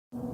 Hamas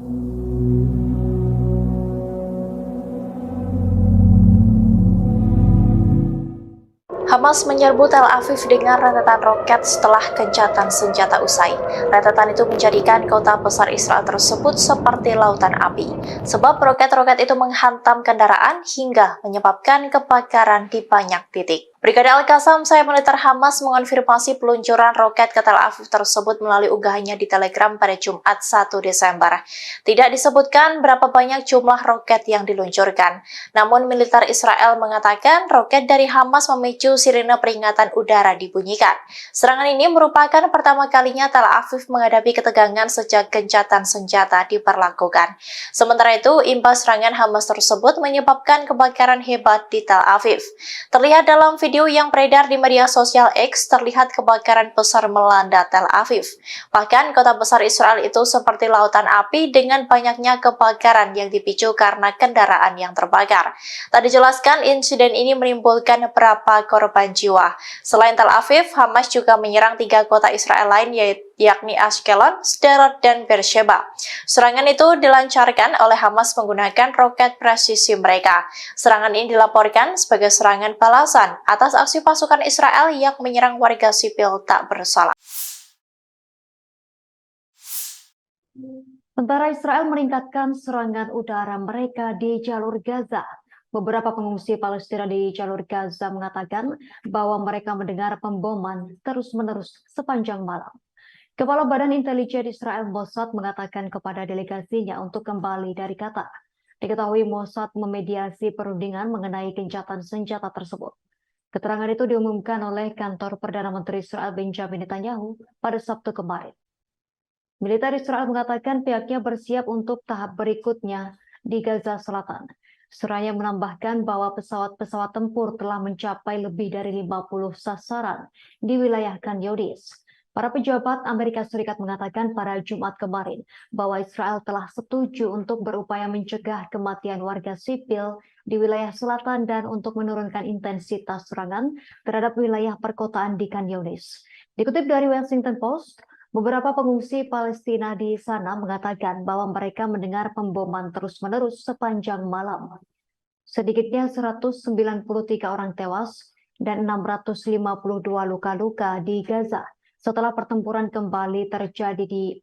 menyerbu Tel Aviv dengan rentetan roket setelah gencatan senjata usai. Rentetan itu menjadikan kota besar Israel tersebut seperti lautan api, sebab roket-roket itu menghantam kendaraan hingga menyebabkan kebakaran di banyak titik. Brigade Al-Qassam, sayap militer Hamas, mengonfirmasi peluncuran roket ke Tel Aviv tersebut melalui unggahannya di Telegram pada Jumat 1 Desember. Tidak disebutkan berapa banyak jumlah roket yang diluncurkan. Namun militer Israel mengatakan roket dari Hamas memicu sirine peringatan udara dibunyikan. Serangan ini merupakan pertama kalinya Tel Aviv menghadapi ketegangan sejak gencatan senjata diberlakukan. Sementara itu, imbas serangan Hamas tersebut menyebabkan kebakaran hebat di Tel Aviv. Terlihat dalam video yang beredar di media sosial X, terlihat kebakaran besar melanda Tel Aviv. Bahkan kota besar Israel itu seperti lautan api dengan banyaknya kebakaran yang dipicu karena kendaraan yang terbakar. Tak dijelaskan insiden ini menimbulkan berapa korban jiwa. Selain Tel Aviv, Hamas juga menyerang 3 kota Israel lain yakni Ashkelon, Sderot, dan Beersheba. Serangan itu dilancarkan oleh Hamas menggunakan roket presisi mereka. Serangan ini dilaporkan sebagai serangan balasan atas aksi pasukan Israel yang menyerang warga sipil tak bersalah. Tentara Israel meningkatkan serangan udara mereka di jalur Gaza. Beberapa pengungsi Palestina di jalur Gaza mengatakan bahwa mereka mendengar pemboman terus-menerus sepanjang malam. Kepala Badan Intelijen Israel Mossad mengatakan kepada delegasinya untuk kembali dari Qatar. Diketahui Mossad memediasi perundingan mengenai gencatan senjata tersebut. Keterangan itu diumumkan oleh kantor Perdana Menteri Israel Benjamin Netanyahu pada Sabtu kemarin. Militer Israel mengatakan pihaknya bersiap untuk tahap berikutnya di Gaza Selatan. Seraya menambahkan bahwa pesawat-pesawat tempur telah mencapai lebih dari 50 sasaran di wilayah Khan Younis. Para pejabat Amerika Serikat mengatakan pada Jumat kemarin bahwa Israel telah setuju untuk berupaya mencegah kematian warga sipil di wilayah selatan dan untuk menurunkan intensitas serangan terhadap wilayah perkotaan di Khan Younis. Dikutip dari Washington Post, beberapa pengungsi Palestina di sana mengatakan bahwa mereka mendengar pemboman terus-menerus sepanjang malam. Sedikitnya 193 orang tewas dan 652 luka-luka di Gaza setelah pertempuran kembali terjadi di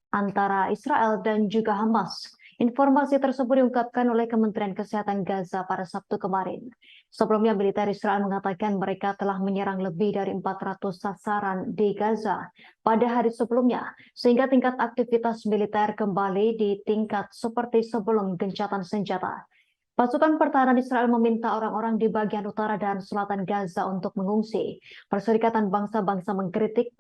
antara Israel dan juga Hamas. Informasi tersebut diungkapkan oleh Kementerian Kesehatan Gaza pada Sabtu kemarin. Sebelumnya, militer Israel mengatakan mereka telah menyerang lebih dari 400 sasaran di Gaza pada hari sebelumnya, sehingga tingkat aktivitas militer kembali di tingkat seperti sebelum gencatan senjata. Pasukan pertahanan Israel meminta orang-orang di bagian utara dan selatan Gaza untuk mengungsi. Perserikatan Bangsa-Bangsa mengkritik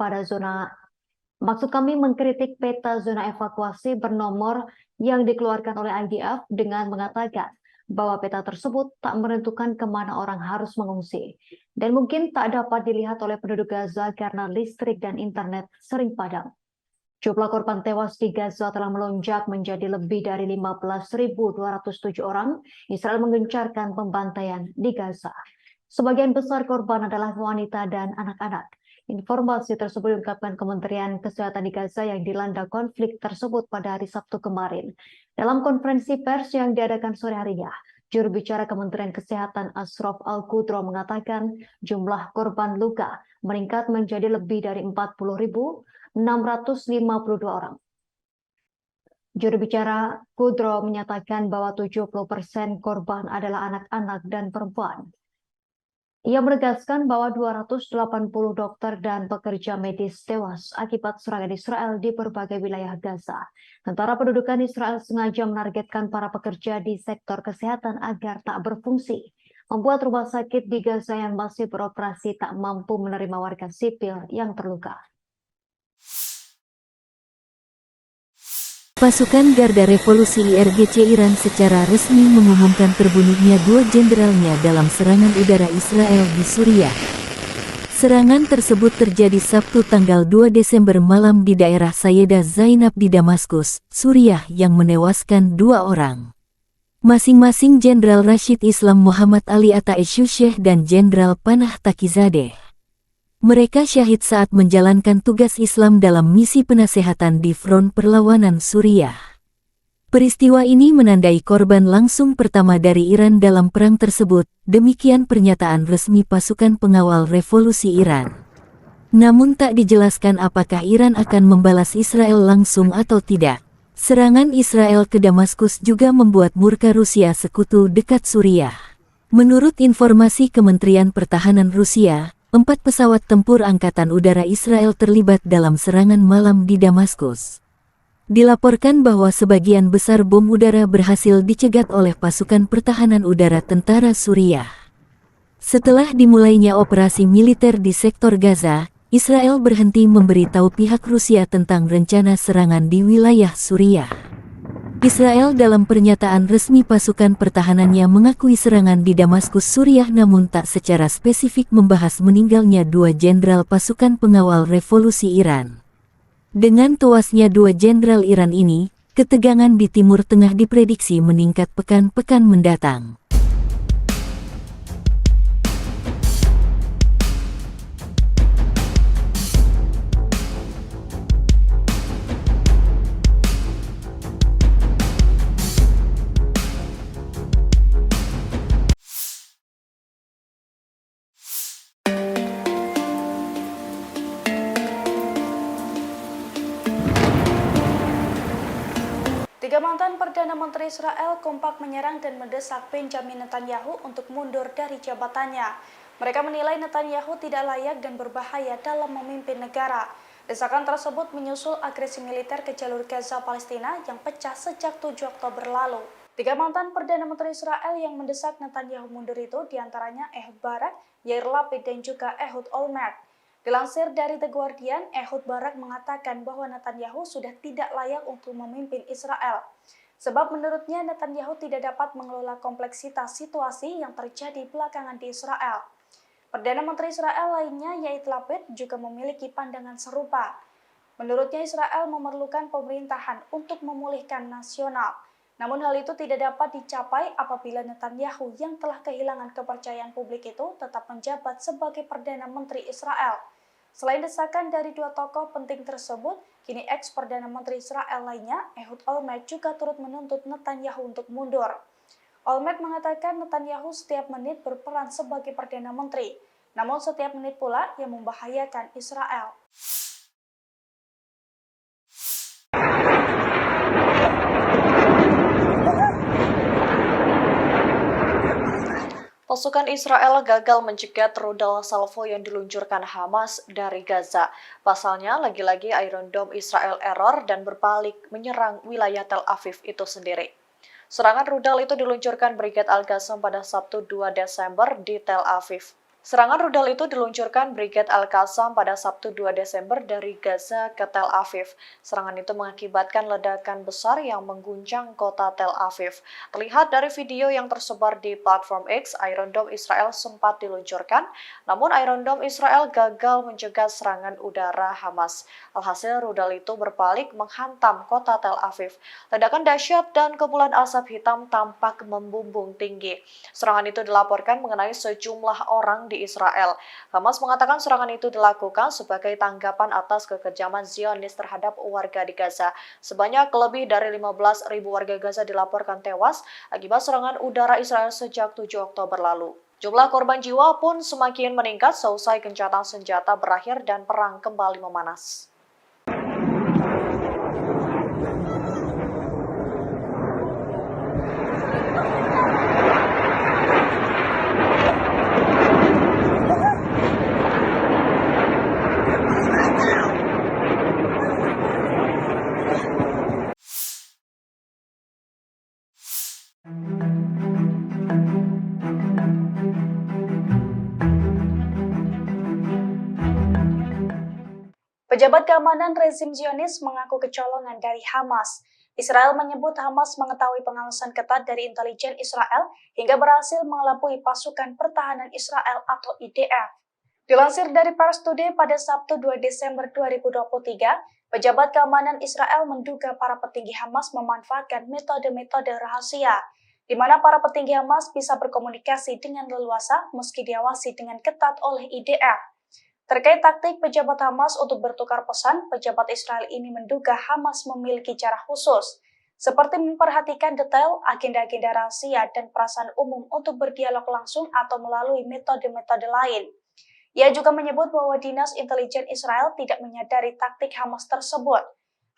mengkritik peta zona evakuasi bernomor yang dikeluarkan oleh IDF dengan mengatakan bahwa peta tersebut tak menentukan kemana orang harus mengungsi dan mungkin tak dapat dilihat oleh penduduk Gaza karena listrik dan internet sering padam. Jumlah korban tewas di Gaza telah melonjak menjadi lebih dari 15.207 orang. Israel menggencarkan pembantaian di Gaza. Sebagian besar korban adalah wanita dan anak-anak. Informasi tersebut diungkapkan Kementerian Kesehatan di Gaza yang dilanda konflik tersebut pada hari Sabtu kemarin. Dalam konferensi pers yang diadakan sore harinya, juru bicara Kementerian Kesehatan Ashraf Al-Qudro mengatakan jumlah korban luka meningkat menjadi lebih dari 40.652 orang. Juru bicara Qudro menyatakan bahwa 70% korban adalah anak-anak dan perempuan. Ia menegaskan bahwa 280 dokter dan pekerja medis tewas akibat serangan Israel di berbagai wilayah Gaza. Tentara pendudukan Israel sengaja menargetkan para pekerja di sektor kesehatan agar tak berfungsi, membuat rumah sakit di Gaza yang masih beroperasi tak mampu menerima warga sipil yang terluka. Pasukan Garda Revolusi IRGC Iran secara resmi mengumumkan terbunuhnya 2 jenderalnya dalam serangan udara Israel di Suriah. Serangan tersebut terjadi Sabtu tanggal 2 Desember malam di daerah Sayyidah Zainab di Damaskus, Suriah yang menewaskan 2 orang. Masing-masing Jenderal Rashid Islam Muhammad Ali Ataisyusyeh dan Jenderal Panah Takizadeh. Mereka syahid saat menjalankan tugas Islam dalam misi penasehatan di front perlawanan Suriah. Peristiwa ini menandai korban langsung pertama dari Iran dalam perang tersebut, demikian pernyataan resmi pasukan pengawal revolusi Iran. Namun tak dijelaskan apakah Iran akan membalas Israel langsung atau tidak. Serangan Israel ke Damaskus juga membuat murka Rusia sekutu dekat Suriah. Menurut informasi Kementerian Pertahanan Rusia, 4 pesawat tempur Angkatan Udara Israel terlibat dalam serangan malam di Damaskus. Dilaporkan bahwa sebagian besar bom udara berhasil dicegat oleh pasukan pertahanan udara tentara Suriah. Setelah dimulainya operasi militer di sektor Gaza, Israel berhenti memberitahu pihak Rusia tentang rencana serangan di wilayah Suriah. Israel dalam pernyataan resmi pasukan pertahanannya mengakui serangan di Damaskus Suriah namun tak secara spesifik membahas meninggalnya 2 jenderal pasukan pengawal revolusi Iran. Dengan tewasnya 2 jenderal Iran ini, ketegangan di Timur Tengah diprediksi meningkat pekan-pekan mendatang. Tiga mantan Perdana Menteri Israel kompak menyerang dan mendesak Benjamin Netanyahu untuk mundur dari jabatannya. Mereka menilai Netanyahu tidak layak dan berbahaya dalam memimpin negara. Desakan tersebut menyusul agresi militer ke jalur Gaza Palestina yang pecah sejak 7 Oktober lalu. Tiga mantan Perdana Menteri Israel yang mendesak Netanyahu mundur itu diantaranya Ehud Barak, Yair Lapid, dan juga Ehud Olmert. Dilansir dari The Guardian, Ehud Barak mengatakan bahwa Netanyahu sudah tidak layak untuk memimpin Israel. Sebab menurutnya Netanyahu tidak dapat mengelola kompleksitas situasi yang terjadi belakangan di Israel. Perdana Menteri Israel lainnya, Yair Lapid, juga memiliki pandangan serupa. Menurutnya Israel memerlukan pemerintahan untuk memulihkan nasional. Namun hal itu tidak dapat dicapai apabila Netanyahu yang telah kehilangan kepercayaan publik itu tetap menjabat sebagai Perdana Menteri Israel. Selain desakan dari 2 tokoh penting tersebut, kini ex-Perdana Menteri Israel lainnya, Ehud Olmert, juga turut menuntut Netanyahu untuk mundur. Olmert mengatakan Netanyahu setiap menit berperan sebagai Perdana Menteri, namun setiap menit pula yang membahayakan Israel. Pasukan Israel gagal mencegat rudal salvo yang diluncurkan Hamas dari Gaza. Pasalnya, lagi-lagi Iron Dome Israel error dan berbalik menyerang wilayah Tel Aviv itu sendiri. Serangan rudal itu diluncurkan Brigade Al-Qassam pada Sabtu 2 Desember di Tel Aviv. Serangan rudal itu diluncurkan Brigade Al-Qassam pada Sabtu 2 Desember dari Gaza ke Tel Aviv. Serangan itu mengakibatkan ledakan besar yang mengguncang kota Tel Aviv. Terlihat dari video yang tersebar di platform X, Iron Dome Israel sempat diluncurkan, namun Iron Dome Israel gagal mencegah serangan udara Hamas. Alhasil rudal itu berbalik menghantam kota Tel Aviv. Ledakan dahsyat dan kepulan asap hitam tampak membumbung tinggi. Serangan itu dilaporkan mengenai sejumlah orang di Israel. Hamas mengatakan serangan itu dilakukan sebagai tanggapan atas kekejaman Zionis terhadap warga di Gaza. Sebanyak lebih dari 15.000 warga Gaza dilaporkan tewas akibat serangan udara Israel sejak 7 Oktober lalu. Jumlah korban jiwa pun semakin meningkat seusai gencatan senjata berakhir dan perang kembali memanas. Pejabat keamanan rezim Zionis mengaku kecolongan dari Hamas. Israel menyebut Hamas mengetahui pengawasan ketat dari intelijen Israel hingga berhasil mengelabui pasukan pertahanan Israel atau IDF. Dilansir dari Pars Today pada Sabtu 2 Desember 2023, pejabat keamanan Israel menduga para petinggi Hamas memanfaatkan metode-metode rahasia, di mana para petinggi Hamas bisa berkomunikasi dengan leluasa meski diawasi dengan ketat oleh IDF. Terkait taktik pejabat Hamas untuk bertukar pesan, pejabat Israel ini menduga Hamas memiliki cara khusus. seperti memperhatikan detail, agenda-agenda rahasia, dan perasaan umum untuk berdialog langsung atau melalui metode-metode lain. Ia juga menyebut bahwa Dinas Intelijen Israel tidak menyadari taktik Hamas tersebut.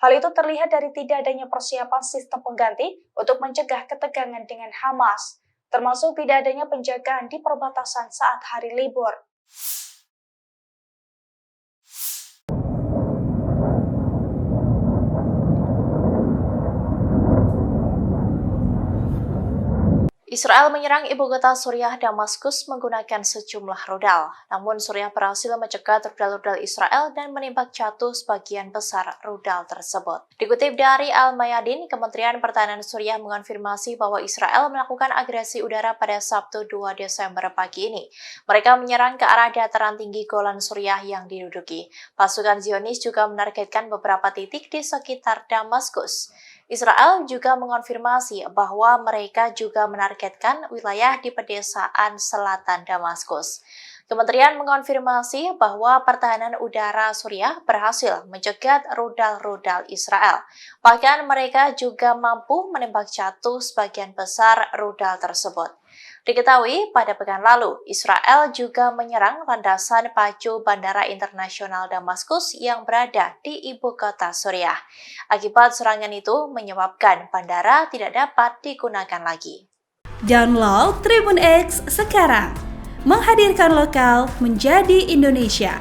Hal itu terlihat dari tidak adanya persiapan sistem pengganti untuk mencegah ketegangan dengan Hamas, termasuk tidak adanya penjagaan di perbatasan saat hari libur. Israel menyerang ibu kota Suriah Damaskus menggunakan sejumlah rudal. Namun Suriah berhasil mencegat rudal-rudal Israel dan menembak jatuh sebagian besar rudal tersebut. Dikutip dari Al-Mayadin, Kementerian Pertahanan Suriah mengonfirmasi bahwa Israel melakukan agresi udara pada Sabtu 2 Desember pagi ini. Mereka menyerang ke arah dataran tinggi Golan Suriah yang diduduki. Pasukan Zionis juga menargetkan beberapa titik di sekitar Damaskus. Israel juga mengonfirmasi bahwa mereka juga menargetkan wilayah di pedesaan selatan Damaskus. Kementerian mengonfirmasi bahwa pertahanan udara Suriah berhasil mencegat rudal-rudal Israel. Bahkan mereka juga mampu menembak jatuh sebagian besar rudal tersebut. Diketahui pada pekan lalu, Israel juga menyerang landasan pacu Bandara Internasional Damaskus yang berada di ibu kota Suriah. Akibat serangan itu menyebabkan bandara tidak dapat digunakan lagi. Download Tribun X sekarang, menghadirkan lokal menjadi Indonesia.